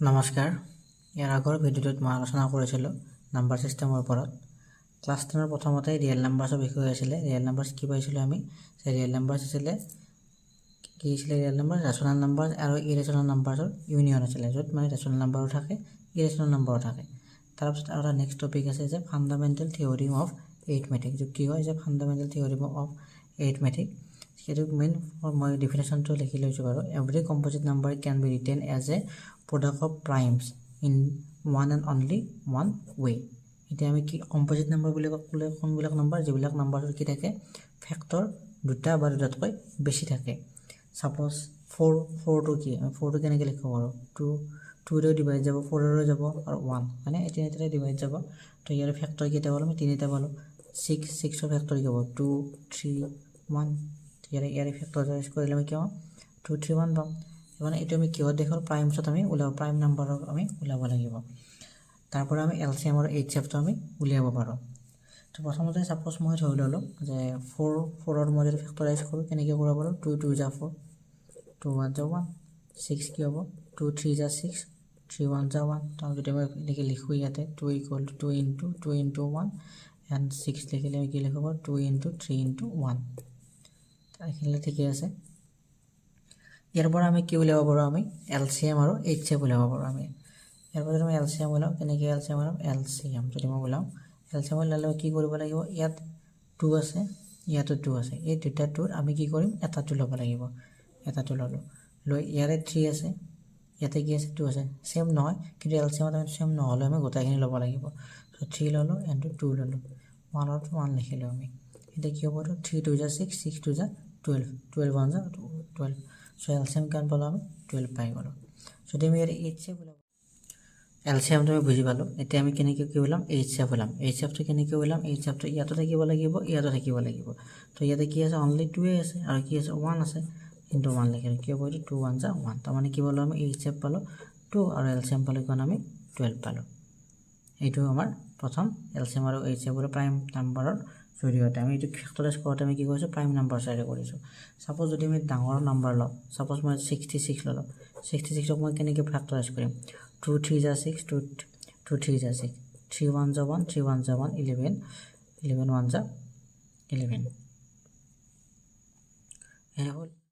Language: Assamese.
নমস্কাৰ। ইয়াৰ আগৰ ভিডিঅ'টোত মই আলোচনা কৰিছিলোঁ নাম্বাৰ ছিষ্টেমৰ ওপৰত। ক্লাছ 10ৰ প্ৰথমতে ৰিয়েল নাম্বাৰ্ছৰ বিষয়ে আছিলে। ৰিয়েল নাম্বাৰ্ছ কি পাইছিলোঁ আমি, যে ৰিয়েল নাম্বাৰ্ছ আছিলে কি আছিলে, ৰিয়েল নাম্বাৰ ৰেচনেল নাম্বাৰ আৰু ইৰেচনেল নাম্বাৰ্ছৰ ইউনিয়ন আছিলে, য'ত মানে ৰেচনেল নাম্বাৰো থাকে, ইৰেচনেল নাম্বাৰো থাকে। তাৰপিছত আৰু এটা নেক্সট টপিক আছে যে ফাণ্ডামেণ্টেল থিয়ৰিম অফ এৰিথমেটিক। য'ত কি হয় যে ফাণ্ডামেণ্টেল থিয়ৰিম অফ এৰিথমেটিক, সেইটো মেইন মই ডিফিনেশ্যনটো লিখি লৈছোঁ বাৰু। Every composite number can be written as a product of primes in one and only one way। এতিয়া আমি কি কম্প'জিট নাম্বাৰ বুলি ক'লে কোনবিলাক নাম্বাৰ, যিবিলাক নাম্বাৰৰ কি থাকে, ফেক্টৰ দুটা বা দুটাতকৈ বেছি থাকে। ছাপ'জ ফ'ৰটো কি, আমি ফ'ৰটো কেনেকৈ লিখিব পাৰোঁ, টুৰেও ডিভাইড যাব, ফ'ৰেও যাব আৰু ওৱান, মানে তিনিটাৰে ডিভাইড যাব। তো ইয়াৰ ফেক্টৰ কেইটা পালোঁ, আমি তিনিটা পালোঁ। ছিক্সৰ ফেক্টৰ কি হ'ব, 2 3 1। ইয়াৰে ফেক্টৰ কৰিলে আমি কি পাম, 2 3 1 পাম। মানে এইটো আমি কিহত দেখোঁ, প্ৰাইমছত আমি উলিয়াব, প্ৰাইম নাম্বাৰক আমি উলিয়াব লাগিব। তাৰপৰা আমি এলচিএম আৰু এইচএফটো আমি উলিয়াব পাৰোঁ। তো প্ৰথমতে ছাপ'জ মই ধৰি ল'লোঁ যে ফ'ৰৰ মই যদি ফেক্টৰাইজ কৰোঁ, কেনেকৈ কৰিব পাৰোঁ, 2 2 যা 4, 2 1 যা 1, 6 কি হ'ব, 2 3 যা 6, 3 1 যা 1। তো যদি মই এনেকৈ লিখোঁ ইয়াতে 2 = 2 × 1 এণ্ড 6 লিখিলে আমি কি লিখিব, 2 × 3 × 1। এইখিনিলে ঠিকে আছে। ইয়াৰ পৰা আমি কি উলিয়াব পাৰোঁ, আমি এলচিএম আৰু এইচএফ উলিয়াব পাৰোঁ। আমি ইয়াৰ পৰা যদি আমি এলচিএম ওলাওঁ, কেনেকৈ এলচিএম ওলাম, এলচিএম যদি মই ওলাওঁ, এলচিএম ওলালে কি কৰিব লাগিব, ইয়াত 2 আছে, ইয়াতো 2 আছে, এই দুটা 2ৰ আমি কি কৰিম, এটা 2 ল'ব লাগিব। এটা 2 ল'লোঁ, লৈ ইয়াৰে 3 আছে, ইয়াতে কি আছে, 2 আছে, ছেম নহয়, কিন্তু এলচিএমত আমি ছেম নহ'লে আমি গোটেইখিনি ল'ব লাগিব। ত' 3 ল'লোঁ এণ্ড 2 ল'লোঁ, 1ত 1 লিখিলোঁ আমি। এতিয়া কি হ'ব, 3 2 যা 6, 6 2 যা 12, 12 1 যা 12। চ' এলচিএম কিমান পালোঁ আমি, 12 পাই গ'লোঁ। যদি আমি ইয়াৰ এইচএফ ওলাব, এলচিএমটো আমি বুজি পালোঁ। এতিয়া আমি কেনেকৈ কি ওলাম, এইচএফ ওলাম। এইচএফটো কেনেকৈ ওলাম, এইচএফটো ইয়াতো থাকিব লাগিব, ইয়াতো থাকিব লাগিব। তো ইয়াতে কি আছে, অনলি 2 আছে, আৰু কি আছে, 1 আছে, কিন্তু 1 লিখিলোঁ, কি হ'ব এইটো, 2 1 যা 1। তাৰমানে কি পালোঁ আমি, এইচএফ পালোঁ 2 আৰু এলচিএম পালোঁ কিমান, আমি 12 পালোঁ। এইটো আমাৰ প্ৰথম এলচিএম আৰু এইচএফৰ প্ৰাইম নাম্বাৰৰ জৰিয়তে আমি এইটো ফেক্টৰাইজ কৰোঁতে আমি কি কৰিছোঁ, প্ৰাইম নাম্বাৰ চাইডে কৰিছোঁ। ছাপ'জ যদি আমি ডাঙৰ নাম্বাৰ লওঁ, ছাপ'জ মই 66 ল'লোঁ, 66ক মই কেনেকৈ ফেক্টৰাইজ কৰিম, 2 3 যা 6, 2 3 যা 6, 3 1 যা 1, 3 1 যা 1, 11, 11 1 যা 11। এয়া হ'ল